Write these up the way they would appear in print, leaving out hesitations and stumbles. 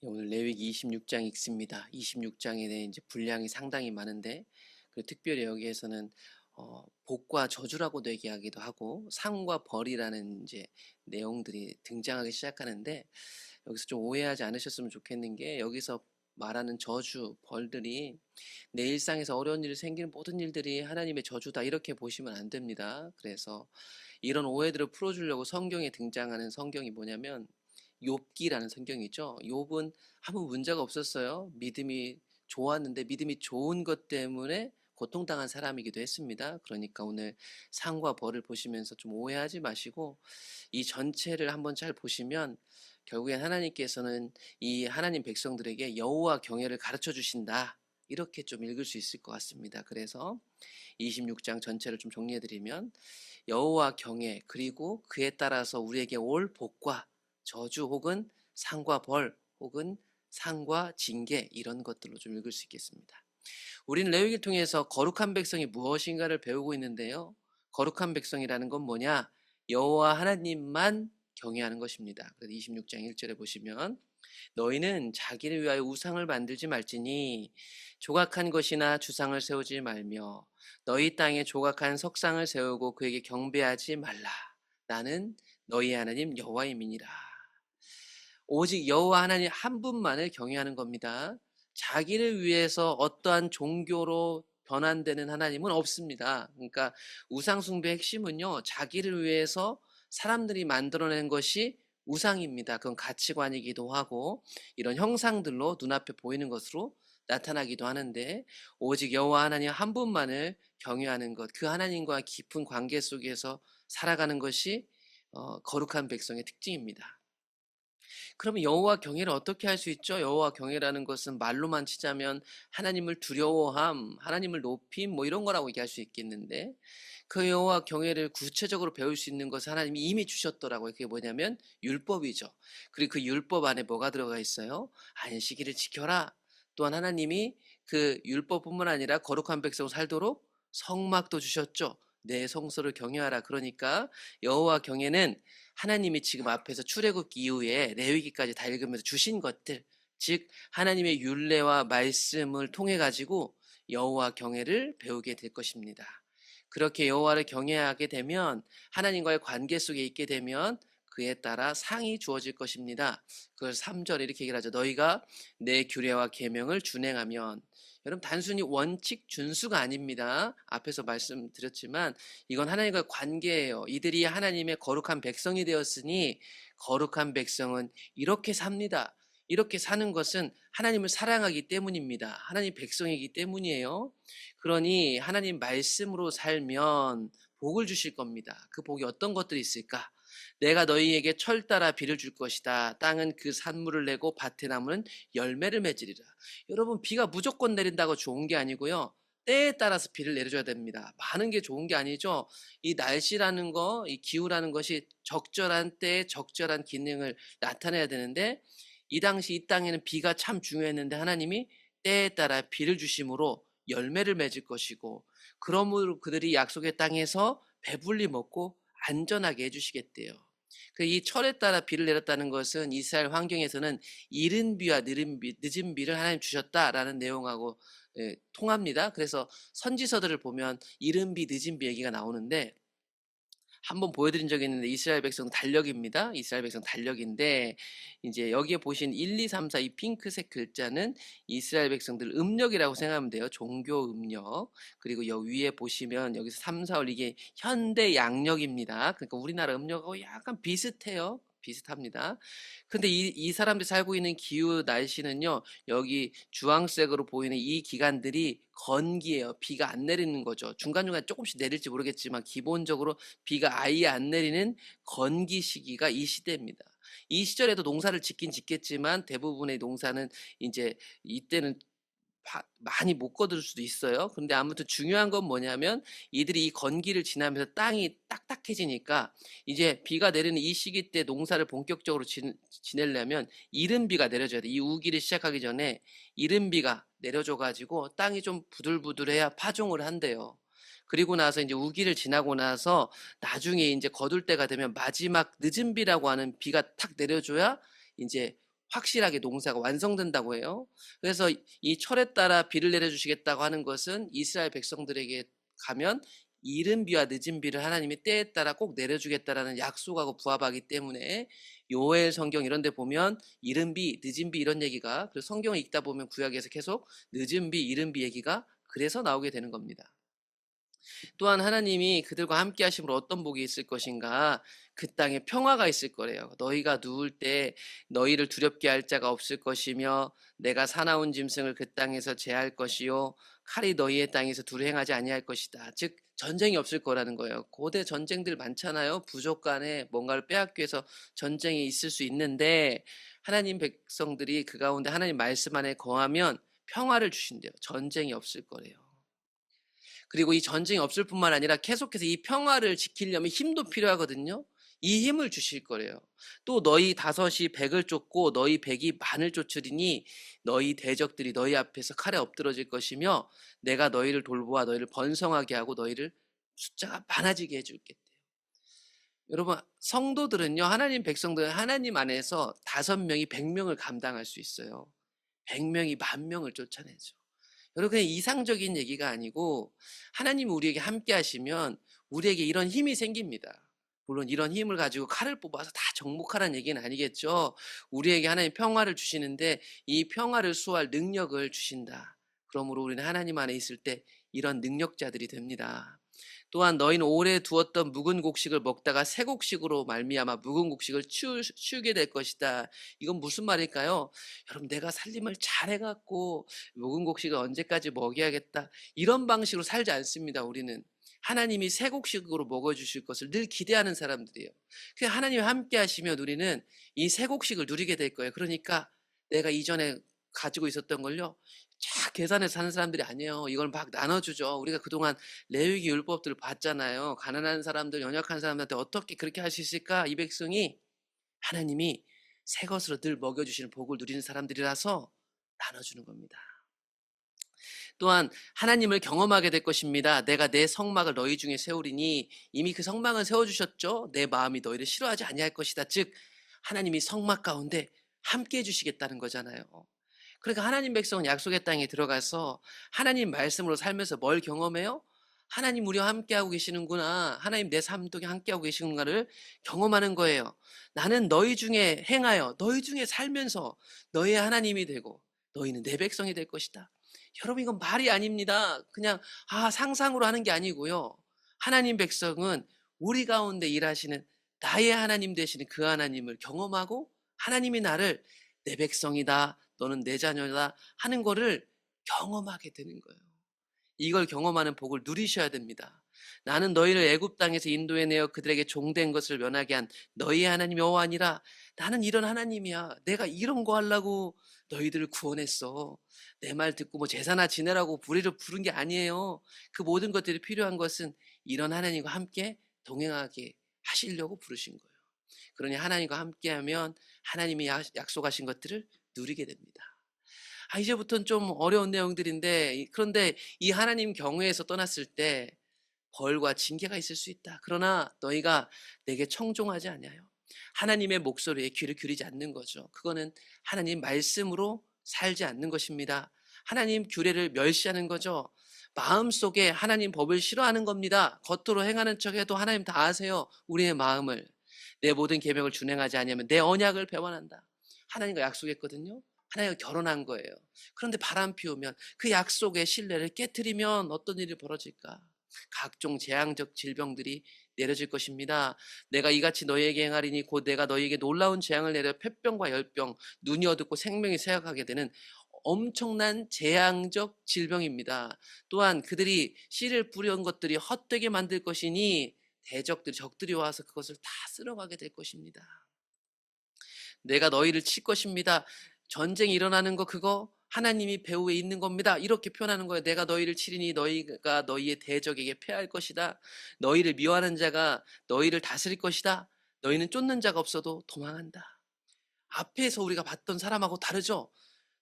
오늘 레위기 26장 읽습니다. 26장에 대해 이제 분량이 상당히 많은데, 그 특별히 여기에서는 복과 저주라고도 얘기하기도 하고 상과 벌이라는 이제 내용들이 등장하기 시작하는데, 여기서 좀 오해하지 않으셨으면 좋겠는 게, 여기서 말하는 저주, 벌들이 내 일상에서 어려운 일이 생기는 모든 일들이 하나님의 저주다, 이렇게 보시면 안 됩니다. 그래서 이런 오해들을 풀어주려고 성경에 등장하는 성경이 뭐냐면 욥기라는 성경이죠. 욥은 아무 문제가 없었어요. 믿음이 좋았는데 믿음이 좋은 것 때문에 고통당한 사람이기도 했습니다. 그러니까 오늘 상과 벌을 보시면서 좀 오해하지 마시고 이 전체를 한번 잘 보시면 결국엔 하나님께서는 이 하나님 백성들에게 여호와 경외를 가르쳐 주신다, 이렇게 좀 읽을 수 있을 것 같습니다. 그래서 26장 전체를 좀 정리해드리면 여호와 경외, 그리고 그에 따라서 우리에게 올 복과 저주 혹은 상과 벌 혹은 상과 징계, 이런 것들로 좀 읽을 수 있겠습니다. 우리는 레위기를 통해서 거룩한 백성이 무엇인가를 배우고 있는데요. 거룩한 백성이라는 건 뭐냐? 여호와 하나님만 경외하는 것입니다. 그래서 26장 1절에 보시면 너희는 자기를 위하여 우상을 만들지 말지니 조각한 것이나 주상을 세우지 말며 너희 땅에 조각한 석상을 세우고 그에게 경배하지 말라. 나는 너희 하나님 여호와임이니라. 오직 여호와 하나님 한 분만을 경외하는 겁니다. 자기를 위해서 어떠한 종교로 변환되는 하나님은 없습니다. 그러니까 우상 숭배의 핵심은요, 자기를 위해서 사람들이 만들어낸 것이 우상입니다. 그건 가치관이기도 하고 이런 형상들로 눈앞에 보이는 것으로 나타나기도 하는데, 오직 여호와 하나님 한 분만을 경외하는 것, 그 하나님과 깊은 관계 속에서 살아가는 것이 거룩한 백성의 특징입니다. 그러면 여호와 경외를 어떻게 할 수 있죠? 여호와 경외라는 것은 말로만 치자면 하나님을 두려워함, 하나님을 높임, 뭐 이런 거라고 얘기할 수 있겠는데, 그 여호와 경외를 구체적으로 배울 수 있는 것을 하나님이 이미 주셨더라고요. 그게 뭐냐면 율법이죠. 그리고 그 율법 안에 뭐가 들어가 있어요? 안식일을 지켜라. 또한 하나님이 그 율법뿐만 아니라 거룩한 백성 살도록 성막도 주셨죠. 내 성소를 경외하라. 그러니까 여호와 경외는 하나님이 지금 앞에서 출애굽기 이후에 레위기까지 다 읽으면서 주신 것들, 즉 하나님의 율례와 말씀을 통해 가지고 여호와 경외를 배우게 될 것입니다. 그렇게 여호와를 경외하게 되면, 하나님과의 관계 속에 있게 되면 그에 따라 상이 주어질 것입니다. 그걸 3절에 이렇게 얘기를 하죠. 너희가 내 규례와 계명을 준행하면. 여러분, 단순히 원칙 준수가 아닙니다. 앞에서 말씀드렸지만 이건 하나님과의 관계예요. 이들이 하나님의 거룩한 백성이 되었으니 거룩한 백성은 이렇게 삽니다. 이렇게 사는 것은 하나님을 사랑하기 때문입니다. 하나님 백성이기 때문이에요. 그러니 하나님 말씀으로 살면 복을 주실 겁니다. 그 복이 어떤 것들이 있을까? 내가 너희에게 철 따라 비를 줄 것이다. 땅은 그 산물을 내고 밭의 나무는 열매를 맺으리라. 여러분, 비가 무조건 내린다고 좋은 게 아니고요, 때에 따라서 비를 내려줘야 됩니다. 많은 게 좋은 게 아니죠. 이 날씨라는 거, 이 기후라는 것이 적절한 때에 적절한 기능을 나타내야 되는데, 이 당시 이 땅에는 비가 참 중요했는데 하나님이 때에 따라 비를 주심으로 열매를 맺을 것이고, 그러므로 그들이 약속의 땅에서 배불리 먹고 안전하게 해주시겠대요. 이 철에 따라 비를 내렸다는 것은 이스라엘 환경에서는 이른 비와 늦은 비를 하나님 주셨다라는 내용하고 통합니다. 그래서 선지서들을 보면 이른 비, 늦은 비 얘기가 나오는데, 한번 보여드린 적이 있는데 이스라엘 백성 달력입니다. 이스라엘 백성 달력인데 이제 여기에 보신 1, 2, 3, 4 이 핑크색 글자는 이스라엘 백성들 음력이라고 생각하면 돼요. 종교 음력. 그리고 여기 위에 보시면 여기서 3, 4월 이게 현대 양력입니다. 그러니까 우리나라 음력하고 약간 비슷해요. 비슷합니다. 근데 이 사람들이 살고 있는 기후 날씨는요, 여기 주황색으로 보이는 이 기간들이 건기예요. 비가 안 내리는 거죠. 중간중간 조금씩 내릴지 모르겠지만 기본적으로 비가 아예 안 내리는 건기 시기가 이 시대입니다. 이 시절에도 농사를 짓긴 짓겠지만 대부분의 농사는 이제 이때는 많이 못 거둘 수도 있어요. 근데 아무튼 중요한 건 뭐냐면 이들이 이 건기를 지나면서 땅이 딱딱해지니까 이제 비가 내리는 이 시기 때 농사를 본격적으로 지내려면 이른 비가 내려줘야 돼. 이 우기를 시작하기 전에 이른 비가 내려줘가지고 땅이 좀 부들부들해야 파종을 한대요. 그리고 나서 이제 우기를 지나고 나서 나중에 이제 거둘 때가 되면 마지막 늦은 비라고 하는 비가 탁 내려줘야 이제 확실하게 농사가 완성된다고 해요. 그래서 이 철에 따라 비를 내려주시겠다고 하는 것은 이스라엘 백성들에게 가면 이른 비와 늦은 비를 하나님이 때에 따라 꼭 내려주겠다라는 약속하고 부합하기 때문에 요엘 성경 이런 데 보면 이른 비, 늦은 비 이런 얘기가, 그리고 성경을 읽다 보면 구약에서 계속 늦은 비, 이른 비 얘기가 그래서 나오게 되는 겁니다. 또한 하나님이 그들과 함께 하심으로 어떤 복이 있을 것인가? 그 땅에 평화가 있을 거래요. 너희가 누울 때 너희를 두렵게 할 자가 없을 것이며 내가 사나운 짐승을 그 땅에서 제할 것이요 칼이 너희의 땅에서 두루 행하지 아니할 것이다. 즉 전쟁이 없을 거라는 거예요. 고대 전쟁들 많잖아요. 부족 간에 뭔가를 빼앗기 위해서 전쟁이 있을 수 있는데 하나님 백성들이 그 가운데 하나님 말씀 안에 거하면 평화를 주신대요. 전쟁이 없을 거래요. 그리고 이 전쟁이 없을 뿐만 아니라 계속해서 이 평화를 지키려면 힘도 필요하거든요. 이 힘을 주실 거래요. 또 너희 다섯이 백을 쫓고 너희 백이 만을 쫓으리니 너희 대적들이 너희 앞에서 칼에 엎드러질 것이며 내가 너희를 돌보아 너희를 번성하게 하고 너희를 숫자가 많아지게 해줄겠대요. 여러분 성도들은요, 하나님 백성들은 하나님 안에서 5명이 100명을 감당할 수 있어요. 100명이 10,000명을 쫓아내죠. 여러분 그냥 이상적인 얘기가 아니고 하나님이 우리에게 함께 하시면 우리에게 이런 힘이 생깁니다. 물론 이런 힘을 가지고 칼을 뽑아서 다 정복하라는 얘기는 아니겠죠. 우리에게 하나님 평화를 주시는데 이 평화를 수호할 능력을 주신다. 그러므로 우리는 하나님 안에 있을 때 이런 능력자들이 됩니다. 또한 너희는 오래 두었던 묵은 곡식을 먹다가 새 곡식으로 말미암아 묵은 곡식을 치우게 될 것이다. 이건 무슨 말일까요? 여러분 내가 살림을 잘해갖고 묵은 곡식을 언제까지 먹여야겠다 이런 방식으로 살지 않습니다. 우리는 하나님이 새 곡식으로 먹어주실 것을 늘 기대하는 사람들이에요. 그 하나님이 함께 하시면 우리는 이 새 곡식을 누리게 될 거예요. 그러니까 내가 이전에 가지고 있었던 걸요 쫙 계산해서 사는 사람들이 아니에요. 이걸 막 나눠주죠. 우리가 그동안 레위기 율법들을 봤잖아요. 가난한 사람들, 연약한 사람들한테 어떻게 그렇게 할 수 있을까? 이 백성이 하나님이 새 것으로 늘 먹여주시는 복을 누리는 사람들이라서 나눠주는 겁니다. 또한 하나님을 경험하게 될 것입니다. 내가 내 성막을 너희 중에 세우리니 이미 그 성막은 세워주셨죠. 내 마음이 너희를 싫어하지 아니할 것이다. 즉 하나님이 성막 가운데 함께 해주시겠다는 거잖아요. 그러니까 하나님 백성은 약속의 땅에 들어가서 하나님 말씀으로 살면서 뭘 경험해요? 하나님 우리와 함께하고 계시는구나. 하나님 내 삶도 함께하고 계시는가를 경험하는 거예요. 나는 너희 중에 행하여 너희 중에 살면서 너희의 하나님이 되고 너희는 내 백성이 될 것이다. 여러분 이건 말이 아닙니다. 그냥 상상으로 하는 게 아니고요. 하나님 백성은 우리 가운데 일하시는 나의 하나님 되시는 그 하나님을 경험하고 하나님이 나를 내 백성이다. 너는 내 자녀다 하는 거를 경험하게 되는 거예요. 이걸 경험하는 복을 누리셔야 됩니다. 나는 너희를 애굽 땅에서 인도해내어 그들에게 종된 것을 면하게 한 너희의 하나님 여호와니라. 나는 이런 하나님이야. 내가 이런 거 하려고 너희들을 구원했어. 내 말 듣고 뭐 제사나 지내라고 우리를 부른 게 아니에요. 그 모든 것들이 필요한 것은 이런 하나님과 함께 동행하게 하시려고 부르신 거예요. 그러니 하나님과 함께하면 하나님이 약속하신 것들을 누리게 됩니다. 이제부터는 좀 어려운 내용들인데 그런데 이 하나님 경외에서 떠났을 때 벌과 징계가 있을 수 있다. 그러나 너희가 내게 청종하지 않아요. 하나님의 목소리에 귀를 기울이지 않는 거죠. 그거는 하나님 말씀으로 살지 않는 것입니다. 하나님 규례를 멸시하는 거죠. 마음속에 하나님 법을 싫어하는 겁니다. 겉으로 행하는 척해도 하나님 다 아세요. 우리의 마음을. 내 모든 계명을 준행하지 아니하면 내 언약을 배반한다. 하나님과 약속했거든요. 하나님과 결혼한 거예요. 그런데 바람 피우면 그 약속의 신뢰를 깨트리면 어떤 일이 벌어질까? 각종 재앙적 질병들이 내려질 것입니다. 내가 이같이 너희에게 행하리니 곧 내가 너희에게 놀라운 재앙을 내려 폐병과 열병, 눈이 어둡고 생명이 쇠약하게 되는 엄청난 재앙적 질병입니다. 또한 그들이 씨를 뿌려온 것들이 헛되게 만들 것이니 대적들이 적들이 와서 그것을 다 쓸어가게 될 것입니다. 내가 너희를 칠 것입니다. 전쟁이 일어나는 거 그거 하나님이 배후에 있는 겁니다. 이렇게 표현하는 거예요. 내가 너희를 치리니 너희가 너희의 대적에게 패할 것이다. 너희를 미워하는 자가 너희를 다스릴 것이다. 너희는 쫓는 자가 없어도 도망한다. 앞에서 우리가 봤던 사람하고 다르죠?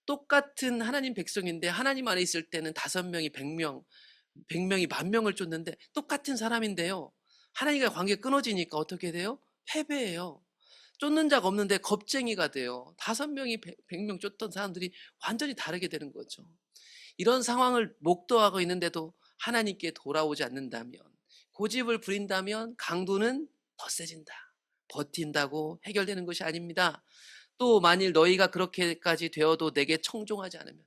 똑같은 하나님 백성인데 하나님 안에 있을 때는 5명이 100명, 100명이 10,000명을 쫓는데 똑같은 사람인데요. 하나님과 관계가 끊어지니까 어떻게 돼요? 패배해요. 쫓는 자가 없는데 겁쟁이가 돼요. 5명이 100명 쫓던 사람들이 완전히 다르게 되는 거죠. 이런 상황을 목도하고 있는데도 하나님께 돌아오지 않는다면, 고집을 부린다면 강도는 더 세진다. 버틴다고 해결되는 것이 아닙니다. 또 만일 너희가 그렇게까지 되어도 내게 청종하지 않으면,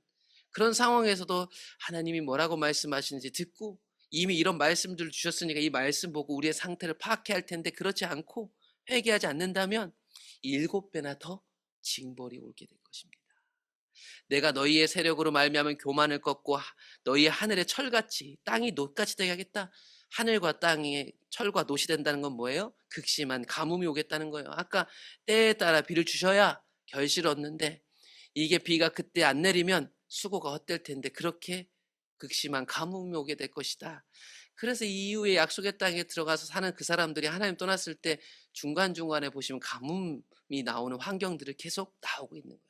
그런 상황에서도 하나님이 뭐라고 말씀하시는지 듣고 이미 이런 말씀들을 주셨으니까 이 말씀 보고 우리의 상태를 파악해야 할 텐데, 그렇지 않고 회개하지 않는다면 7배나 더 징벌이 오게 될 것입니다. 내가 너희의 세력으로 말미암은 교만을 꺾고 너희의 하늘의 철같이 땅이 놋같이 되게 하겠다. 하늘과 땅이 철과 놋이 된다는 건 뭐예요? 극심한 가뭄이 오겠다는 거예요. 아까 때에 따라 비를 주셔야 결실을 얻는데, 이게 비가 그때 안 내리면 수고가 헛될 텐데 그렇게 극심한 가뭄이 오게 될 것이다. 그래서 이후에 약속의 땅에 들어가서 사는 그 사람들이 하나님 떠났을 때 중간중간에 보시면 가뭄이 나오는 환경들이 계속 나오고 있는 거예요.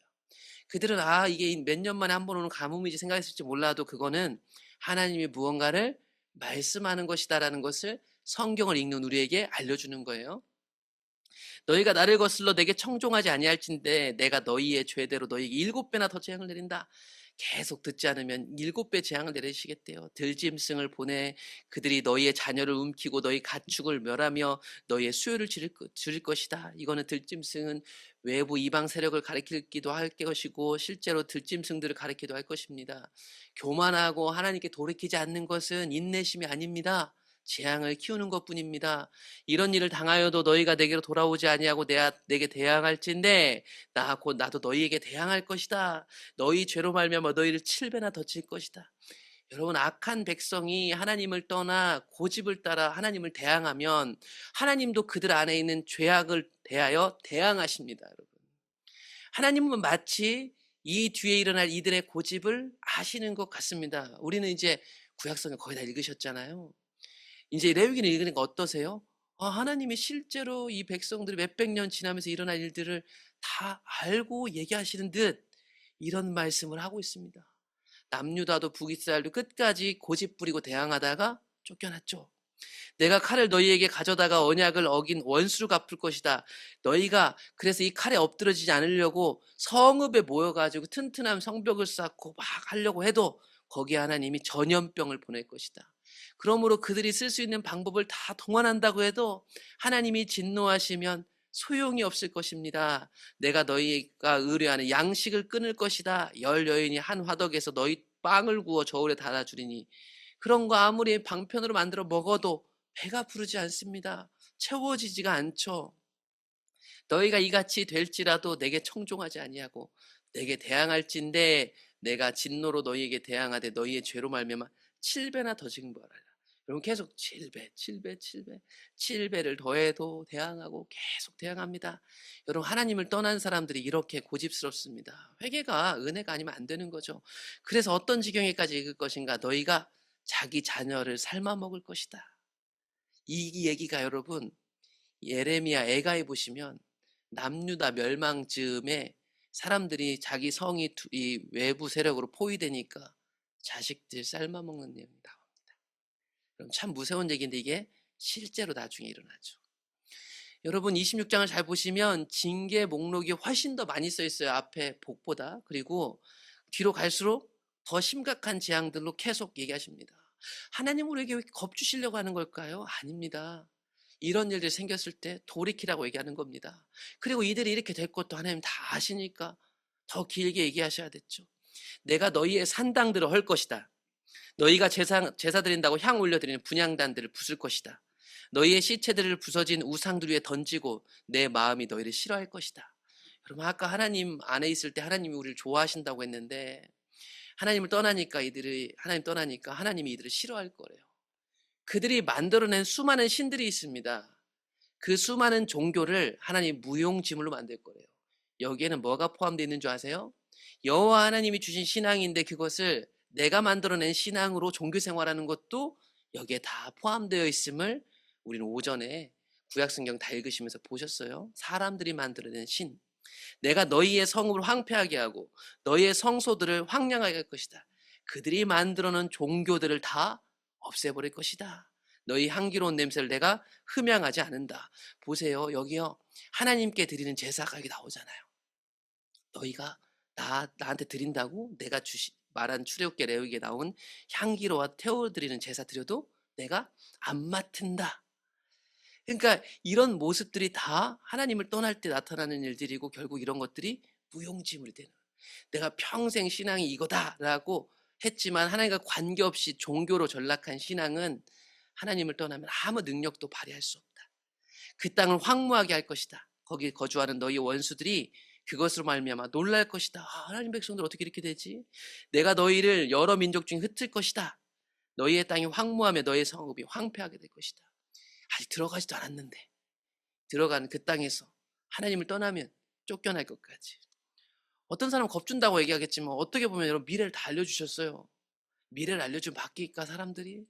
그들은 이게 몇 년 만에 한 번 오는 가뭄이지 생각했을지 몰라도, 그거는 하나님이 무언가를 말씀하는 것이다라는 것을 성경을 읽는 우리에게 알려주는 거예요. 너희가 나를 거슬러 내게 청종하지 아니할진대 내가 너희의 죄대로 너희에게 7배나 더 재앙을 내린다. 계속 듣지 않으면 7배 재앙을 내리시겠대요. 들짐승을 보내 그들이 너희의 자녀를 움키고 너희 가축을 멸하며 너희의 수요를 줄일 것이다. 이거는 들짐승은 외부 이방 세력을 가리키기도 할 것이고 실제로 들짐승들을 가리키기도 할 것입니다. 교만하고 하나님께 돌이키지 않는 것은 인내심이 아닙니다. 재앙을 키우는 것뿐입니다. 이런 일을 당하여도 너희가 내게로 돌아오지 아니하고 내게 대항할진대 나도 너희에게 대항할 것이다. 너희 죄로 말미암아 너희를 7배나 더 칠 것이다. 여러분, 악한 백성이 하나님을 떠나 고집을 따라 하나님을 대항하면 하나님도 그들 안에 있는 죄악을 대하여 대항하십니다. 여러분, 하나님은 마치 이 뒤에 일어날 이들의 고집을 아시는 것 같습니다. 우리는 이제 구약성을 거의 다 읽으셨잖아요. 이제 레위기는 읽으니까 어떠세요? 하나님이 실제로 이 백성들이 몇백 년 지나면서 일어날 일들을 다 알고 얘기하시는 듯 이런 말씀을 하고 있습니다. 남유다도 북이스라엘도 끝까지 고집 부리고 대항하다가 쫓겨났죠. 내가 칼을 너희에게 가져다가 언약을 어긴 원수를 갚을 것이다. 너희가 그래서 이 칼에 엎드러지지 않으려고 성읍에 모여가지고 튼튼한 성벽을 쌓고 막 하려고 해도 거기에 하나님이 전염병을 보낼 것이다. 그러므로 그들이 쓸 수 있는 방법을 다 동원한다고 해도 하나님이 진노하시면 소용이 없을 것입니다. 내가 너희가 의뢰하는 양식을 끊을 것이다. 10여인이 한 화덕에서 너희 빵을 구워 저울에 달아주리니 그런 거 아무리 방편으로 만들어 먹어도 배가 부르지 않습니다. 채워지지가 않죠. 너희가 이같이 될지라도 내게 청종하지 아니하고 내게 대항할진대 내가 진노로 너희에게 대항하되 너희의 죄로 말미암아 7배나 더 징벌하라. 여러분, 계속 7배, 7배, 7배, 7배를 더해도 대항하고 계속 대항합니다. 여러분, 하나님을 떠난 사람들이 이렇게 고집스럽습니다. 회개가 은혜가 아니면 안 되는 거죠. 그래서 어떤 지경에까지 익을 것인가? 너희가 자기 자녀를 삶아 먹을 것이다. 이 얘기가 여러분, 예레미야 애가에 보시면 남유다 멸망 즈음에 사람들이 자기 성이 이 외부 세력으로 포위되니까 자식들 삶아 먹는 내용이 나옵니다. 그럼 참 무서운 얘기인데 이게 실제로 나중에 일어나죠. 여러분, 26장을 잘 보시면 징계 목록이 훨씬 더 많이 써 있어요. 앞에 복보다. 그리고 뒤로 갈수록 더 심각한 재앙들로 계속 얘기하십니다. 하나님 우리에게 왜 겁주시려고 하는 걸까요? 아닙니다. 이런 일들이 생겼을 때 돌이키라고 얘기하는 겁니다. 그리고 이들이 이렇게 될 것도 하나님 다 아시니까 더 길게 얘기하셔야 됐죠. 내가 너희의 산당들을 헐 것이다. 너희가 제사 드린다고 향 올려드리는 분향단들을 부술 것이다. 너희의 시체들을 부서진 우상들 위에 던지고 내 마음이 너희를 싫어할 것이다. 여러분, 아까 하나님 안에 있을 때 하나님이 우리를 좋아하신다고 했는데 하나님 떠나니까 하나님이 이들을 싫어할 거래요. 그들이 만들어낸 수많은 신들이 있습니다. 그 수많은 종교를 하나님 무용지물로 만들 거래요. 여기에는 뭐가 포함되어 있는 줄 아세요? 여호와 하나님이 주신 신앙인데 그것을 내가 만들어낸 신앙으로 종교 생활하는 것도 여기에 다 포함되어 있음을 우리는 오전에 구약성경 다 읽으시면서 보셨어요. 사람들이 만들어낸 신. 내가 너희의 성읍을 황폐하게 하고 너희의 성소들을 황량하게 할 것이다. 그들이 만들어놓은 종교들을 다 없애버릴 것이다. 너희 향기로운 냄새를 내가 흠양하지 않는다. 보세요. 여기요. 하나님께 드리는 제사가 여기 나오잖아요. 너희가 나한테 드린다고 내가 말한 출애굽기 레위기에 나온 향기로와 태워드리는 제사 드려도 내가 안 맡은다. 그러니까 이런 모습들이 다 하나님을 떠날 때 나타나는 일들이고 결국 이런 것들이 무용지물이 되는, 내가 평생 신앙이 이거다라고 했지만 하나님과 관계없이 종교로 전락한 신앙은 하나님을 떠나면 아무 능력도 발휘할 수 없다. 그 땅을 황무하게 할 것이다. 거기 거주하는 너희 원수들이 그것으로 말미암아 놀랄 것이다. 하나님 백성들 어떻게 이렇게 되지? 내가 너희를 여러 민족 중에 흩을 것이다. 너희의 땅이 황무하며 너희의 성읍이 황폐하게 될 것이다. 아직 들어가지도 않았는데 들어간 그 땅에서 하나님을 떠나면 쫓겨날 것까지. 어떤 사람은 겁준다고 얘기하겠지만 어떻게 보면 여러분 미래를 다 알려주셨어요. 미래를 알려주면 바뀌니까 사람들이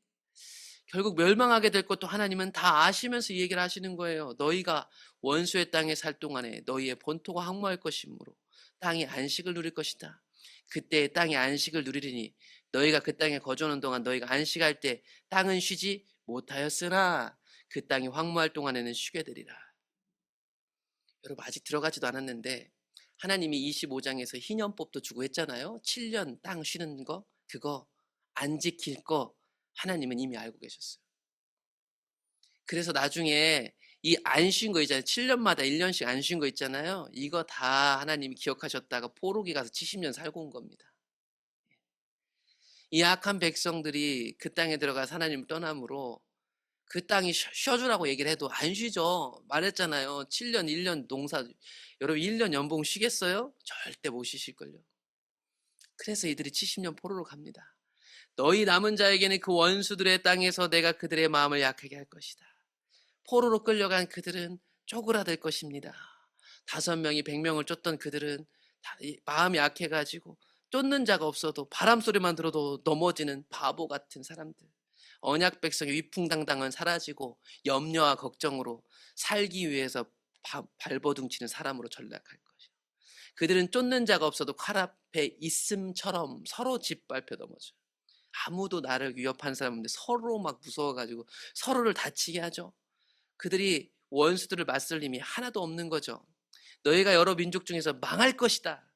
결국 멸망하게 될 것도 하나님은 다 아시면서 이 얘기를 하시는 거예요. 너희가 원수의 땅에 살 동안에 너희의 본토가 황무할 것이므로 땅이 안식을 누릴 것이다. 그때 땅이 안식을 누리리니 너희가 그 땅에 거주하는 동안 너희가 안식할 때 땅은 쉬지 못하였으나 그 땅이 황무할 동안에는 쉬게 되리라. 여러분 아직 들어가지도 않았는데 하나님이 25장에서 희년법도 주고 했잖아요. 7년 땅 쉬는 거, 그거 안 지킬 거 하나님은 이미 알고 계셨어요. 그래서 나중에 이 안 쉰 거 있잖아요. 7년마다 1년씩 안 쉰 거 있잖아요. 이거 다 하나님이 기억하셨다가 포로기 가서 70년 살고 온 겁니다. 이 악한 백성들이 그 땅에 들어가서 하나님을 떠남으로 그 땅이 쉬어주라고 얘기를 해도 안 쉬죠. 말했잖아요. 7년, 1년 농사. 여러분 1년 연봉 쉬겠어요? 절대 못 쉬실걸요. 그래서 이들이 70년 포로로 갑니다. 너희 남은 자에게는 그 원수들의 땅에서 내가 그들의 마음을 약하게 할 것이다. 포로로 끌려간 그들은 쪼그라들 것입니다. 5명이 100명을 쫓던 그들은 마음이 약해가지고 쫓는 자가 없어도 바람 소리만 들어도 넘어지는 바보 같은 사람들. 언약 백성의 위풍당당은 사라지고 염려와 걱정으로 살기 위해서 발버둥치는 사람으로 전락할 것이야. 그들은 쫓는 자가 없어도 칼 앞에 있음처럼 서로 짓밟혀 넘어져요. 아무도 나를 위협한 사람 없는데 서로 막 무서워가지고 서로를 다치게 하죠. 그들이 원수들을 맞설 힘이 하나도 없는 거죠. 너희가 여러 민족 중에서 망할 것이다.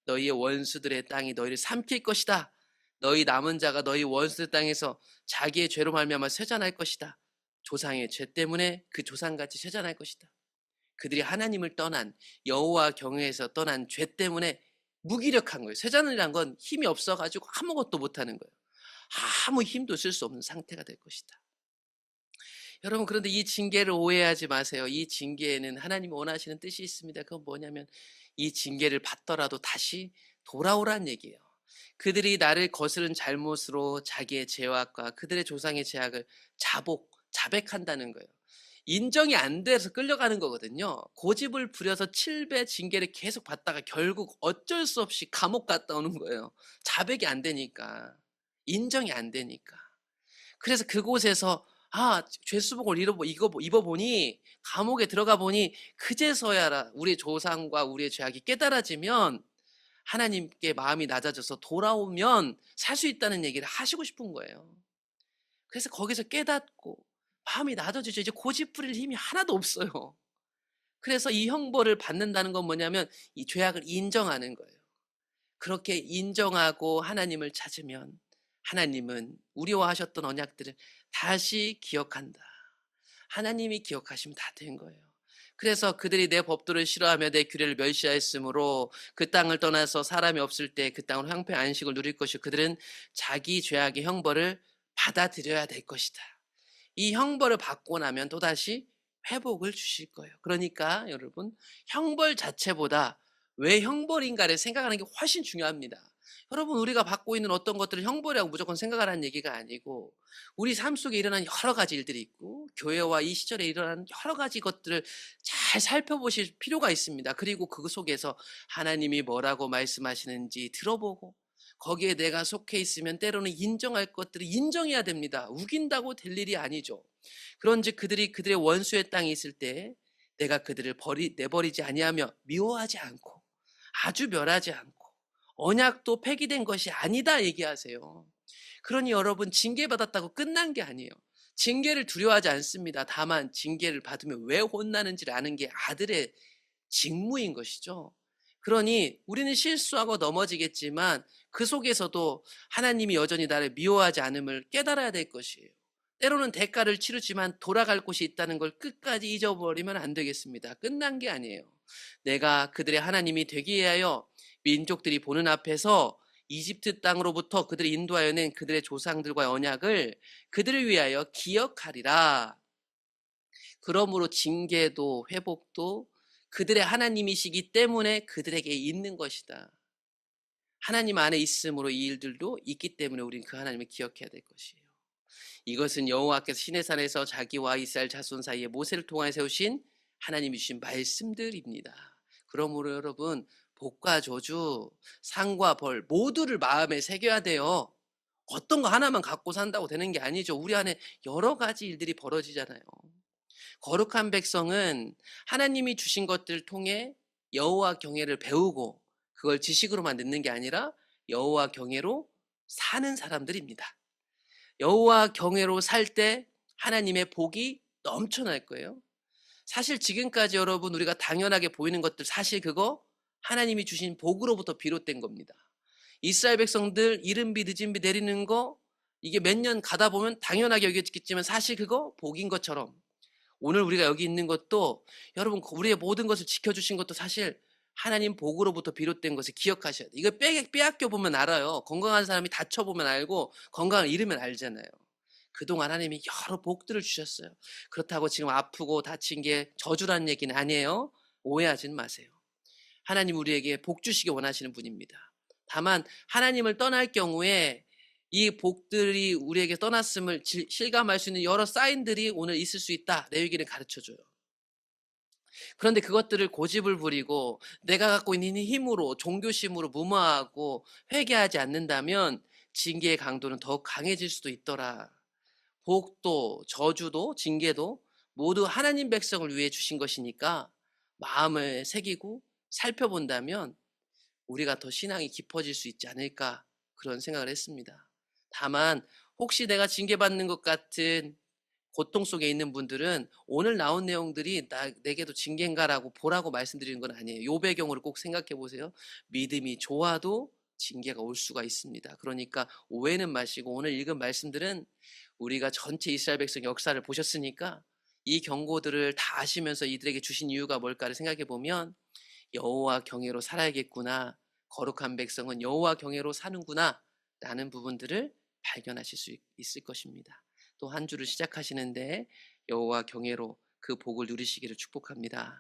너희의 원수들의 땅이 너희를 삼킬 것이다. 너희 남은 자가 너희 원수들 땅에서 자기의 죄로 말미암아 쇠잔할 것이다. 조상의 죄 때문에 그 조상같이 쇠잔할 것이다. 그들이 하나님을 떠난, 여호와 경외에서 떠난 죄 때문에 무기력한 거예요. 쇠잔이란 건 힘이 없어가지고 아무것도 못하는 거예요. 아무 힘도 쓸 수 없는 상태가 될 것이다. 여러분 그런데 이 징계를 오해하지 마세요. 이 징계에는 하나님이 원하시는 뜻이 있습니다. 그건 뭐냐면 이 징계를 받더라도 다시 돌아오란 얘기예요. 그들이 나를 거스른 잘못으로 자기의 죄악과 그들의 조상의 죄악을 자백한다는 거예요. 인정이 안 돼서 끌려가는 거거든요. 고집을 부려서 7배 징계를 계속 받다가 결국 어쩔 수 없이 감옥 갔다 오는 거예요. 자백이 안 되니까. 인정이 안 되니까. 그래서 그곳에서 죄수복을 입어보니 감옥에 들어가 보니 그제서야 우리의 조상과 우리의 죄악이 깨달아지면 하나님께 마음이 낮아져서 돌아오면 살 수 있다는 얘기를 하시고 싶은 거예요. 그래서 거기서 깨닫고 마음이 낮아지죠. 이제 고집 부릴 힘이 하나도 없어요. 그래서 이 형벌을 받는다는 건 뭐냐면 이 죄악을 인정하는 거예요. 그렇게 인정하고 하나님을 찾으면 하나님은 우리와 하셨던 언약들을 다시 기억한다. 하나님이 기억하시면 다 된 거예요. 그래서 그들이 내 법도를 싫어하며 내 규례를 멸시하였으므로 그 땅을 떠나서 사람이 없을 때 그 땅으로 황폐 안식을 누릴 것이고 그들은 자기 죄악의 형벌을 받아들여야 될 것이다. 이 형벌을 받고 나면 또다시 회복을 주실 거예요. 그러니까 여러분 형벌 자체보다 왜 형벌인가를 생각하는 게 훨씬 중요합니다. 여러분 우리가 받고 있는 어떤 것들을 형벌이라고 무조건 생각하라는 얘기가 아니고 우리 삶 속에 일어난 여러 가지 일들이 있고 교회와 이 시절에 일어난 여러 가지 것들을 잘 살펴보실 필요가 있습니다. 그리고 그 속에서 하나님이 뭐라고 말씀하시는지 들어보고 거기에 내가 속해 있으면 때로는 인정할 것들을 인정해야 됩니다. 우긴다고 될 일이 아니죠. 그런즉 그들이 그들의 원수의 땅에 있을 때 내가 그들을 내버리지 아니하며 미워하지 않고 아주 멸하지 않고 언약도 폐기된 것이 아니다 얘기하세요. 그러니 여러분 징계받았다고 끝난 게 아니에요. 징계를 두려워하지 않습니다. 다만 징계를 받으면 왜 혼나는지를 아는 게 아들의 직무인 것이죠. 그러니 우리는 실수하고 넘어지겠지만 그 속에서도 하나님이 여전히 나를 미워하지 않음을 깨달아야 될 것이에요. 때로는 대가를 치르지만 돌아갈 곳이 있다는 걸 끝까지 잊어버리면 안 되겠습니다. 끝난 게 아니에요. 내가 그들의 하나님이 되기 위하여 민족들이 보는 앞에서 이집트 땅으로부터 그들을 인도하여 낸 그들의 조상들과의 언약을 그들을 위하여 기억하리라. 그러므로 징계도 회복도 그들의 하나님이시기 때문에 그들에게 있는 것이다. 하나님 안에 있음으로 이 일들도 있기 때문에 우리는 그 하나님을 기억해야 될 것이에요. 이것은 여호와께서 시내산에서 자기와 이스라엘 자손 사이에 모세를 통하여 세우신 하나님이 주신 말씀들입니다. 그러므로 여러분, 복과 저주, 상과 벌 모두를 마음에 새겨야 돼요. 어떤 거 하나만 갖고 산다고 되는 게 아니죠. 우리 안에 여러 가지 일들이 벌어지잖아요. 거룩한 백성은 하나님이 주신 것들을 통해 여호와 경외를 배우고 그걸 지식으로만 듣는 게 아니라 여호와 경외로 사는 사람들입니다. 여호와 경외로 살 때 하나님의 복이 넘쳐날 거예요. 사실 지금까지 여러분 우리가 당연하게 보이는 것들 사실 그거 하나님이 주신 복으로부터 비롯된 겁니다. 이스라엘 백성들 이른비 늦은비 내리는 거 이게 몇 년 가다 보면 당연하게 여겨지겠지만 사실 그거 복인 것처럼 오늘 우리가 여기 있는 것도 여러분 우리의 모든 것을 지켜주신 것도 사실 하나님 복으로부터 비롯된 것을 기억하셔야 돼요. 이거 빼앗겨 보면 알아요. 건강한 사람이 다쳐보면 알고 건강을 잃으면 알잖아요. 그동안 하나님이 여러 복들을 주셨어요. 그렇다고 지금 아프고 다친 게 저주라는 얘기는 아니에요. 오해하지는 마세요. 하나님 우리에게 복 주시기 원하시는 분입니다. 다만 하나님을 떠날 경우에 이 복들이 우리에게 떠났음을 실감할 수 있는 여러 사인들이 오늘 있을 수 있다. 레위기는 가르쳐줘요. 그런데 그것들을 고집을 부리고 내가 갖고 있는 힘으로 종교심으로 무마하고 회개하지 않는다면 징계의 강도는 더욱 강해질 수도 있더라. 복도 저주도 징계도 모두 하나님 백성을 위해 주신 것이니까 마음을 새기고 살펴본다면 우리가 더 신앙이 깊어질 수 있지 않을까 그런 생각을 했습니다. 다만 혹시 내가 징계받는 것 같은 고통 속에 있는 분들은 오늘 나온 내용들이 내게도 징계인가라고 보라고 말씀드리는 건 아니에요. 욥의 경우를 꼭 생각해 보세요. 믿음이 좋아도 징계가 올 수가 있습니다. 그러니까 오해는 마시고 오늘 읽은 말씀들은 우리가 전체 이스라엘 백성 역사를 보셨으니까 이 경고들을 다 아시면서 이들에게 주신 이유가 뭘까를 생각해 보면 여호와 경외로 살아야겠구나. 거룩한 백성은 여호와 경외로 사는구나. 라는 부분들을 발견하실 수 있을 것입니다. 또 한 주를 시작하시는데 여호와 경외로 그 복을 누리시기를 축복합니다.